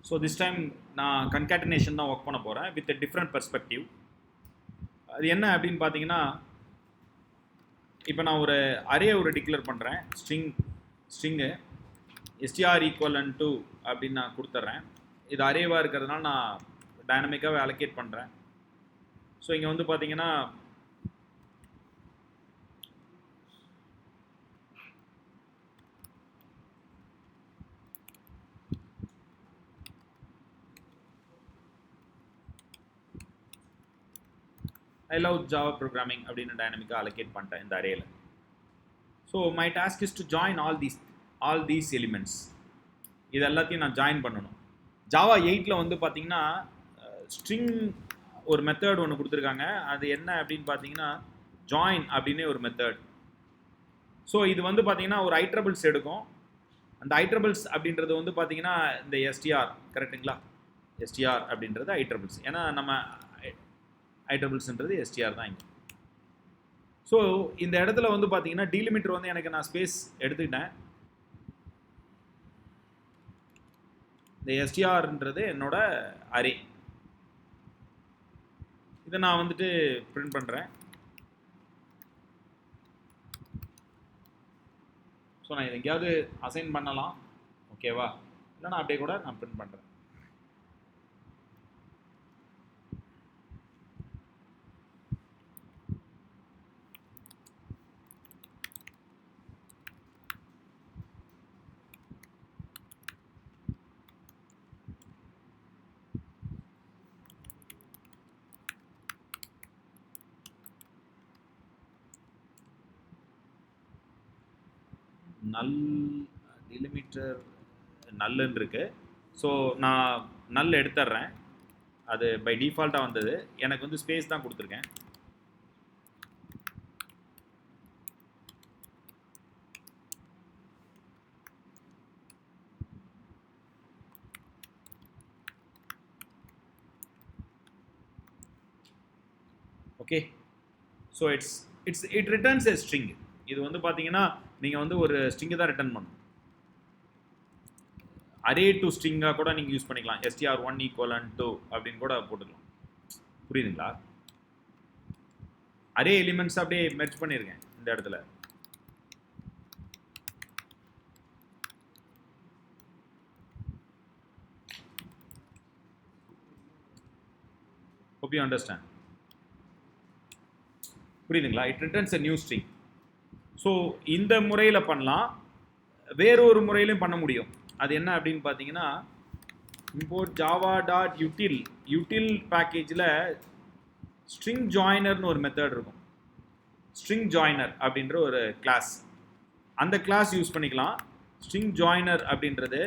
So this time நான் கன்கேட்டனேஷன் தான் work பண்ண போகிறேன் வித் டிஃப்ரெண்ட் பெர்ஸ்பெக்டிவ். அது என்ன அப்படின்னு பார்த்தீங்கன்னா, இப்போ நான் ஒரு அரே டிக்ளேர் பண்ணுறேன். ஸ்ட்ரிங்கு str ஈக்குவலன் டு அப்படின்னு நான் கொடுத்துட்றேன். இது அரேவாக இருக்கிறதுனால நான் டைனமிக்காகவே அலோகேட் பண்ணுறேன். ஸோ இங்கே வந்து பார்த்தீங்கன்னா ஐ லவ் ஜாவா ப்ரோக்ராமிங் அப்படின்னு டைனமிக்காக அலோகேட் பண்ணிட்டேன் இந்த அரேயில். So my task is to join all these elements. இது எல்லாத்தையும் நான் ஜாயின் பண்ணணும். ஜாவா 8 வந்து பார்த்தீங்கன்னா ஸ்ட்ரிங் ஒரு மெத்தட் ஒன்று கொடுத்துருக்காங்க. அது என்ன அப்படின்னு பார்த்தீங்கன்னா ஜாயின் அப்படின்னே ஒரு மெத்தட். ஸோ இது வந்து பார்த்தீங்கன்னா ஒரு ஐட்ரபிள்ஸ் எடுக்கும். அந்த ஐட்ரபிள்ஸ் அப்படின்றது வந்து பார்த்தீங்கன்னா இந்த எஸ்டிஆர் கரெக்டுங்களா? எஸ்டிஆர் அப்படின்றது ஐட்ரபிள்ஸ். ஏன்னா நம்ம ஐட்ரபிள்ஸ்ன்றது எஸ்டிஆர் தான் இங்கே. ஸோ இந்த இடத்துல வந்து பார்த்தீங்கன்னா டீலிமிட்டர் வந்து எனக்கு நான் ஸ்பேஸ் எடுத்துக்கிட்டேன். இந்த எஸ்டிஆர்ன்றது என்னோட அரே. இதை நான் வந்துட்டு பிரிண்ட் பண்ணுறேன். ஸோ நான் இது எங்கேயாவது அசைன் பண்ணலாம், ஓகேவா? இல்லைனா அப்படியே கூட நான் பிரிண்ட் பண்ணுறேன். நல் டிலிமிட்டர் நல்லுன்னு இருக்கு. ஸோ நான் நல் எடுத்துட்றேன். அது பை டிஃபால்ட்டாக வந்தது. எனக்கு வந்து ஸ்பேஸ் தான் கொடுத்துருக்கேன். Okay. So it returns a string. இது வந்து பார்த்தீங்கன்னா நீங்கள் வந்து ஒரு ஸ்ட்ரிங்கை தான் ரிட்டர்ன் பண்ணணும். அரே டு ஸ்ட்ரிங்காக கூட நீங்கள் யூஸ் பண்ணிக்கலாம். str1 ஈக்குவலன் டு அப்படின்னு கூட போட்டுக்கலாம். புரியுதுங்களா? அரே எலிமெண்ட்ஸ் அப்படியே மெர்ஜ் பண்ணியிருக்கேன் இந்த இடத்துல. hope you understand. புரியுதுங்களா? It returns a new string. So இந்த முறையில் பண்ணலாம், வேறொரு முறையிலையும் பண்ண முடியும். அது என்ன அப்படின்னு பார்த்தீங்கன்னா import java.util பேக்கேஜில் ஸ்ட்ரிங் ஜாயினர்னு ஒரு மெத்தட் இருக்கும். ஸ்ட்ரிங் ஜாயினர் அப்படின்ற ஒரு கிளாஸ், அந்த கிளாஸ் யூஸ் பண்ணிக்கலாம். ஸ்ட்ரிங் ஜாயினர் அப்படின்றது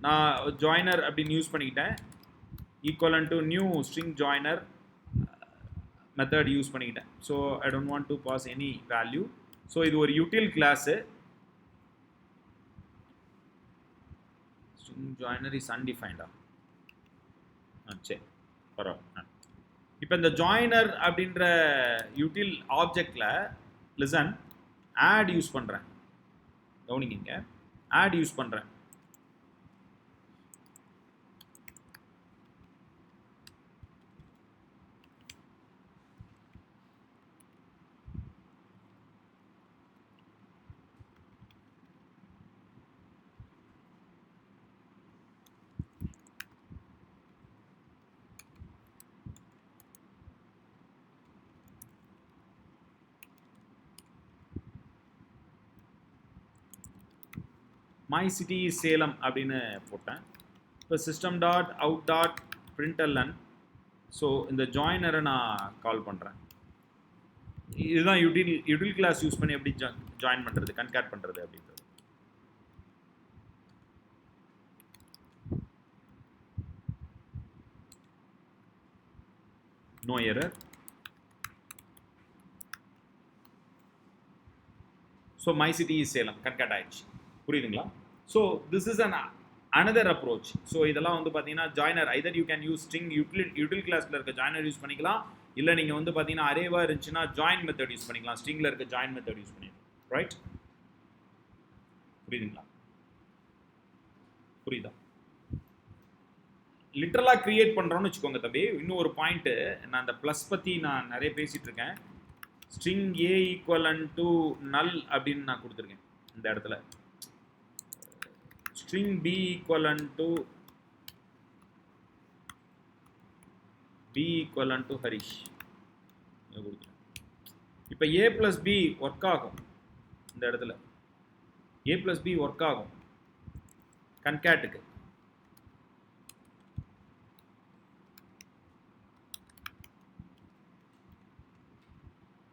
நான் ஜாயினர் அப்படின்னு யூஸ் பண்ணிக்கிட்டேன். Equal to new string joiner method use பண்ணிக்கிட்டேன். So I don't want to pass any value. So இது ஒரு util class. String joiner is அன்டிஃபைன்டா? சரி, பரவாயில்ல. இப்போ இந்த ஜாயினர் அப்படின்ற யூட்டில் ஆப்ஜெக்டில் லிசன் ஆட் யூஸ் பண்ணுறேன். கவனிங்க, ஆட் யூஸ் பண்ணுறேன். மை சிட்டி இஸ் சேலம் அப்படின்னு போட்டேன். இப்போ சிஸ்டம் டாட் அவுட் டாட் பிரிண்டல்லன். ஸோ இந்த ஜாயினரை நான் கால் பண்ணுறேன். இதுதான் யூட்டில் கிளாஸ் யூஸ் பண்ணி எப்படி ஜாயின் பண்ணுறது, கன்கேட் பண்ணுறது அப்படின்றது. No error. So my city is Salem concat ஆயிடுச்சு. புரியுதுங்களா? So this is another approach. So இதெல்லாம் வந்து பார்த்தீங்கன்னா joiner either you can use string util கிளாஸில் இருக்க ஜாயினர் யூஸ் பண்ணிக்கலாம், இல்லை நீங்கள் வந்து பார்த்தீங்கன்னா அரேவாக இருந்துச்சுன்னா ஜாயின் மெத்தட் யூஸ் பண்ணிக்கலாம். ஸ்ட்ரிங்கில் இருக்க ஜாயின் மெத்தட் யூஸ் பண்ணிக்கலாம். ரைட்? புரியுதுங்களா? புரியுதா? லிட்டரலாக க்ரியேட் பண்ணுறோன்னு வச்சுக்கோங்க தம்பி. இன்னும் ஒரு பாயிண்ட்டு, நான் அந்த ப்ளஸ் பற்றி நான் நிறைய பேசிகிட்டு இருக்கேன். ஸ்ட்ரிங் ஏ ஈக்குவலன் டு நல் அப்படின்னு நான் கொடுத்துருக்கேன் இந்த இடத்துல. ஸ்ட்ரிங் பி ஈக்குவலன் டு ஹரிஷ் கொடுத்துருக்கேன். இப்போ ஏ ப்ளஸ் பி ஒர்க் ஆகும் இந்த இடத்துல. ஏ ப்ளஸ் பி ஒர்க் ஆகும் கன்கேட்டுக்கு.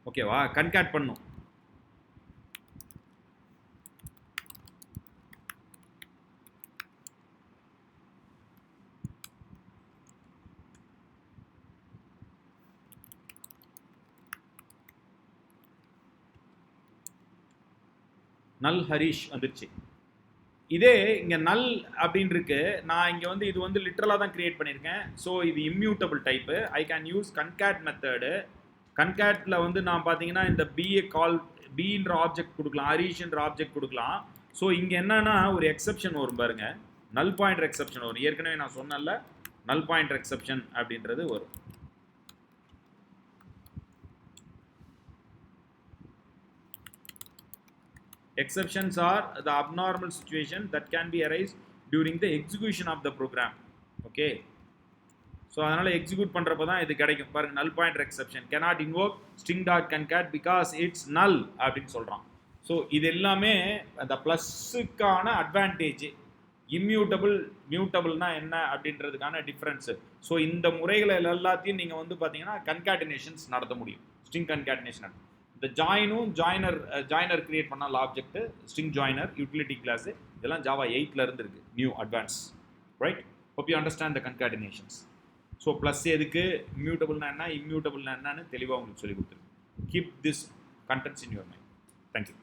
ஓகேவா? கன்கேட் பண்ணும். நல் ஹரிஷ் வந்துருச்சு. இதே இங்கே நல் அப்படின்னு இருக்கு. நான் இங்கே வந்து இது வந்து லிட்டரலாக தான் கிரியேட் பண்ணியிருக்கேன். ஸோ இது immutable type. I can use concat method. கன்கேட்டில் வந்து நான் பார்த்தீங்கன்னா இந்த பிஏ கால் பின்ற ஆப்ஜெக்ட் கொடுக்கலாம், ஹரிஷ்ன்ற ஆப்ஜெக்ட் கொடுக்கலாம். ஸோ இங்கே என்னன்னா ஒரு எக்ஸப்ஷன் வரும் பாருங்க, நல் பாயிண்டர் எக்ஸப்ஷன் வரும். ஏற்கனவே நான் சொன்னேன்ல, நல் பாயிண்டர் எக்ஸப்ஷன் அப்படின்றது வரும். Exceptions are the abnormal situation that can be arise during the execution of the program. Okay. So அதனால் எக்ஸிக்யூட் பண்ணுறப்ப தான் இது கிடைக்கும் பாருங்கள். நல் pointer exception cannot invoke string dot concat because it's null அப்படின்னு சொல்கிறான். ஸோ இது எல்லாமே அந்த ப்ளஸ்ஸுக்கான அட்வான்டேஜ். மியூட்டபிள்னா என்ன அப்படின்றதுக்கான டிஃப்ரென்ஸு. ஸோ இந்த முறைகளை எல்லாத்தையும் நீங்கள் வந்து பார்த்தீங்கன்னா கன்காட்டினேஷன்ஸ் நடத்த முடியும். String concatenation. இந்த ஜாயினர் கிரியேட் பண்ணால் object string joiner utility class இதெல்லாம் ஜாவா 8ல இருந்து இருக்கு, new advance. Right? Hope you understand the concatenations. So plus எதுக்கு, இம்யூட்டபிள்னா என்ன, இம்யூட்டபிள்னா என்னன்னு தெளிவாக உங்களுக்கு சொல்லி கொடுத்துருக்கு. Keep this contents in your mind. Thank you.